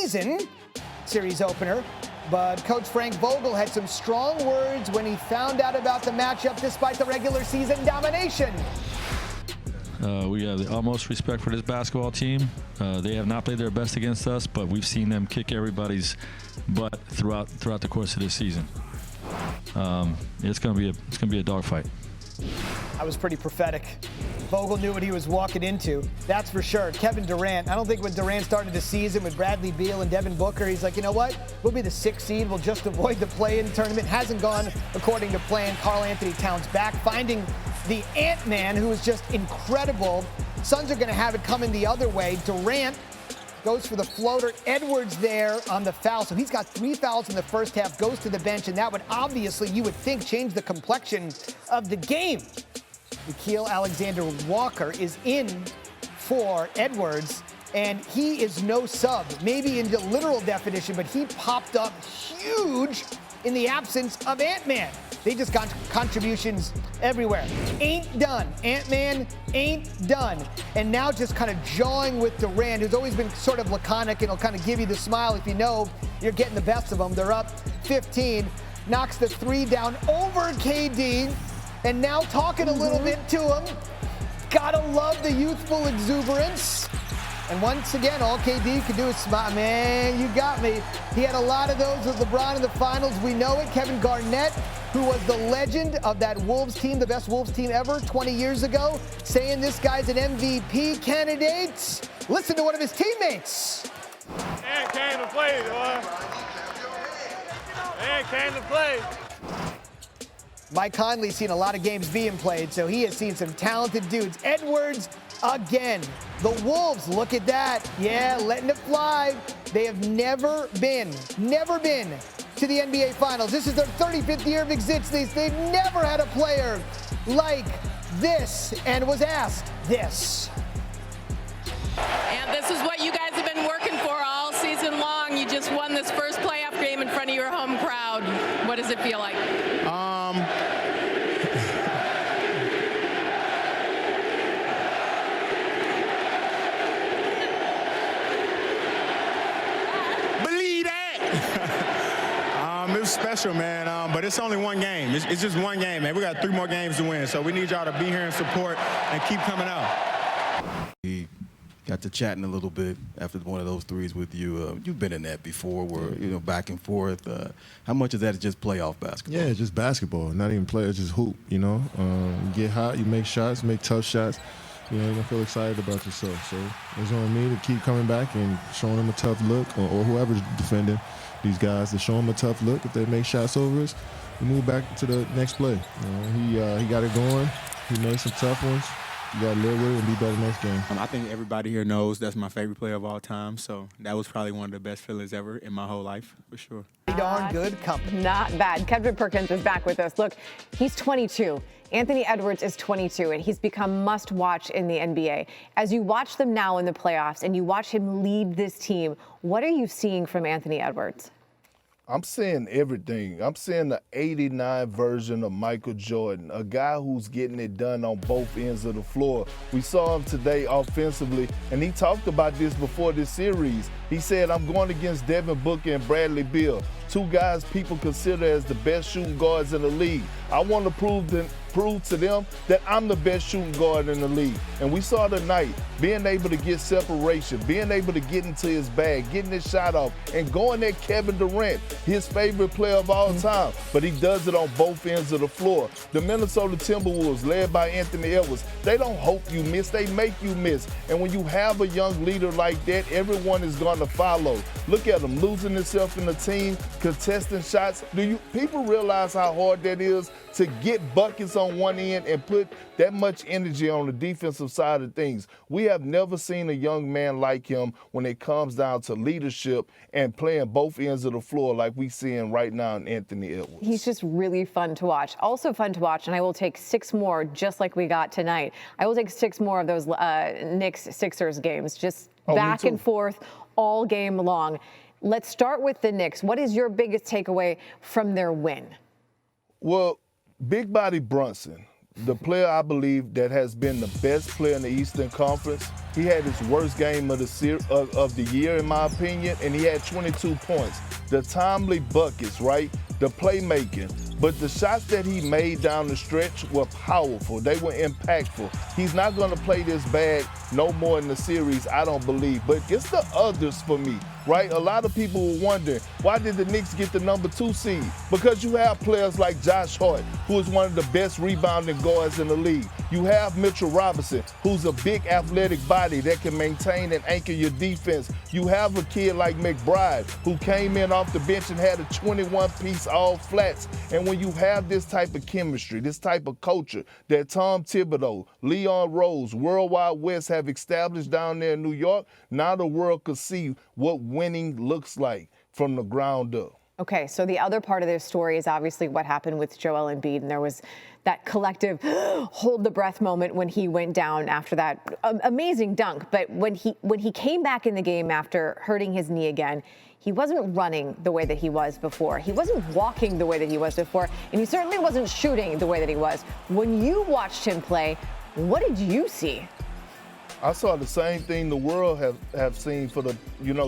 season series opener. But Coach Frank Vogel had some strong words when he found out about the matchup despite the regular season domination. We have the utmost respect for this basketball team. They have not played their best against us, but we've seen them kick everybody's butt throughout the course of this season. It's gonna be a dogfight. I was pretty prophetic. Vogel knew what he was walking into, that's for sure. Kevin Durant, I don't think when Durant started the season with Bradley Beal and Devin Booker, he's like, you know what? We'll be the 6th seed. We'll just avoid the play-in tournament. Hasn't gone according to plan. Karl Anthony Towns back, finding the Ant-Man, who is just incredible. Suns are going to have it coming the other way. Durant goes for the floater. Edwards there on the foul. So he's got 3 fouls in the first half, goes to the bench, and that would obviously, you would think, change the complexion of the game. Nickeil Alexander-Walker is in for Edwards, and he is no sub. Maybe in the literal definition, but he popped up huge in the absence of Ant-Man. They just got contributions everywhere. Ain't done. Ant-Man ain't done. And now just kind of jawing with Durant, who's always been sort of laconic and will kind of give you the smile if you know you're getting the best of them. They're up 15. Knocks the 3 down over KD. And now talking a little bit to him. Gotta love the youthful exuberance. And once again, all KD could do is smile. Man, you got me. He had a lot of those with LeBron in the finals. We know it. Kevin Garnett, who was the legend of that Wolves team, the best Wolves team ever 20 years ago, saying this guy's an MVP candidate. Listen to one of his teammates. And came to play, boy. And came to play. Mike Conley's seen a lot of games being played, so he has seen some talented dudes. Edwards again. The Wolves, look at that. Yeah, letting it fly. They have never been to the NBA Finals. This is their 35th year of existence. They've never had a player like this and was asked this. And this is what you guys have been working for all season long. You just won this first playoff game in front of your home crowd. What does it feel like? It was special, man, but it's only one game. It's just one game, man. We got 3 more games to win, so we need y'all to be here and support and keep coming out. We got to chatting a little bit after one of those threes with you. You've been in that before, where back and forth. How much of that is just playoff basketball? Yeah, just basketball. Not even play, it's just hoop. You get hot, you make shots, make tough shots. You're gonna feel excited about yourself. So it's on me to keep coming back and showing them a tough look, or whoever's defending these guys, to show them a tough look. If they make shots over us, we move back to the next play. He got it going. He made some tough ones. You got to live with it and be better next game. I think everybody here knows that's my favorite player of all time, so that was probably one of the best feelings ever in my whole life, for sure. Darn good company. Not bad. Kendrick Perkins is back with us. Look, he's 22. Anthony Edwards is 22, and he's become must-watch in the NBA. As you watch them now in the playoffs and you watch him lead this team, what are you seeing from Anthony Edwards? I'm seeing everything. I'm seeing the 89 version of Michael Jordan, a guy who's getting it done on both ends of the floor. We saw him today offensively, and he talked about this before this series. He said, I'm going against Devin Booker and Bradley Beal, 2 guys people consider as the best shooting guards in the league. I want to prove to them that I'm the best shooting guard in the league. And we saw tonight, being able to get separation, being able to get into his bag, getting his shot off, and going at Kevin Durant, his favorite player of all time. But he does it on both ends of the floor. The Minnesota Timberwolves, led by Anthony Edwards, they don't hope you miss, they make you miss. And when you have a young leader like that, everyone is going to follow. Look at him, losing himself in the team, contesting shots. Do people realize how hard that is to get buckets on one end and put that much energy on the defensive side of things? We have never seen a young man like him when it comes down to leadership and playing both ends of the floor like we seeing right now in Anthony Edwards. He's just really fun to watch. Also fun to watch, and I will take 6 more just like we got tonight. I will take 6 more of those Knicks-Sixers games, just back and forth all game long. Let's start with the Knicks. What is your biggest takeaway from their win? Well, big body Brunson, the player I believe that has been the best player in the Eastern Conference. He had his worst game of the year, in my opinion, and he had 22 points. The timely buckets, right? The playmaking. But the shots that he made down the stretch were powerful. They were impactful. He's not going to play this bad no more in the series, I don't believe. But it's the others for me, right? A lot of people were wondering, why did the Knicks get the number 2 seed? Because you have players like Josh Hart, who is one of the best rebounding guards in the league. You have Mitchell Robinson, who's a big athletic body that can maintain and anchor your defense. You have a kid like McBride, who came in off the bench and had a 21-piece all flats. And when you have this type of chemistry, this type of culture that Tom Thibodeau, Leon Rose, Worldwide West have established down there in New York, now the world could see what winning looks like from the ground up. Okay, so the other part of this story is obviously what happened with Joel Embiid, and there was that collective hold the breath moment when he went down after that amazing dunk. But when he came back in the game after hurting his knee again, he wasn't running the way that he was before. He wasn't walking the way that he was before, and he certainly wasn't shooting the way that he was. When you watched him play, what did you see? I saw the same thing the world have seen for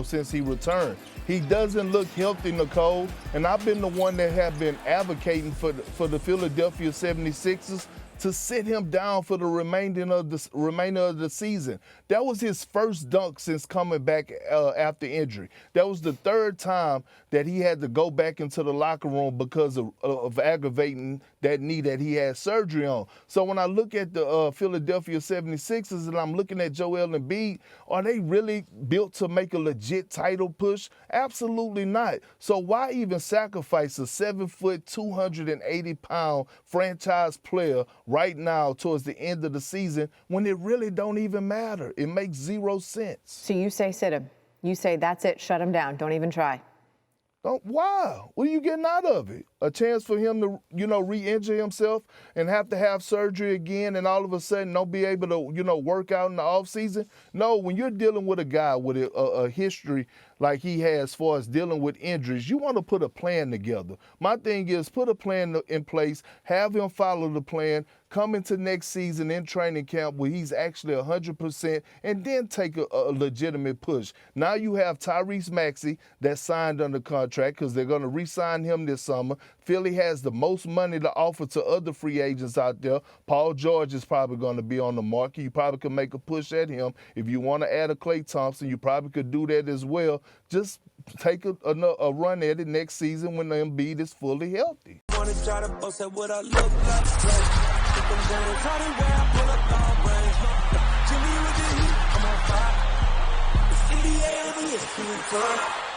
since he returned. He doesn't look healthy, Nicole, and I've been the one that have been advocating for the Philadelphia 76ers to sit him down for the remainder of the season. That was his first dunk since coming back after injury. That was the third time that he had to go back into the locker room because of aggravating that knee that he had surgery on. So when I look at the Philadelphia 76ers and I'm looking at Joel Embiid, are they really built to make a legit title push? Absolutely not. So why even sacrifice a 7-foot, 280-pound franchise player right now towards the end of the season when it really don't even matter? It makes 0 sense. So you say sit him. You say that's it, shut him down, don't even try. Why? What are you getting out of it? A chance for him to, re-injure himself and have to have surgery again and all of a sudden don't be able to, work out in the offseason? No, when you're dealing with a guy with a history like he has as far as dealing with injuries, you want to put a plan together. My thing is put a plan in place, have him follow the plan, come into next season in training camp where he's actually 100%, and then take a legitimate push. Now you have Tyrese Maxey that's signed under contract because they're going to re-sign him this summer. Philly has the most money to offer to other free agents out there. Paul George is probably going to be on the market. You probably could make a push at him. If you want to add a Klay Thompson, you probably could do that as well. Just take a run at it next season when the Embiid is fully healthy. NBA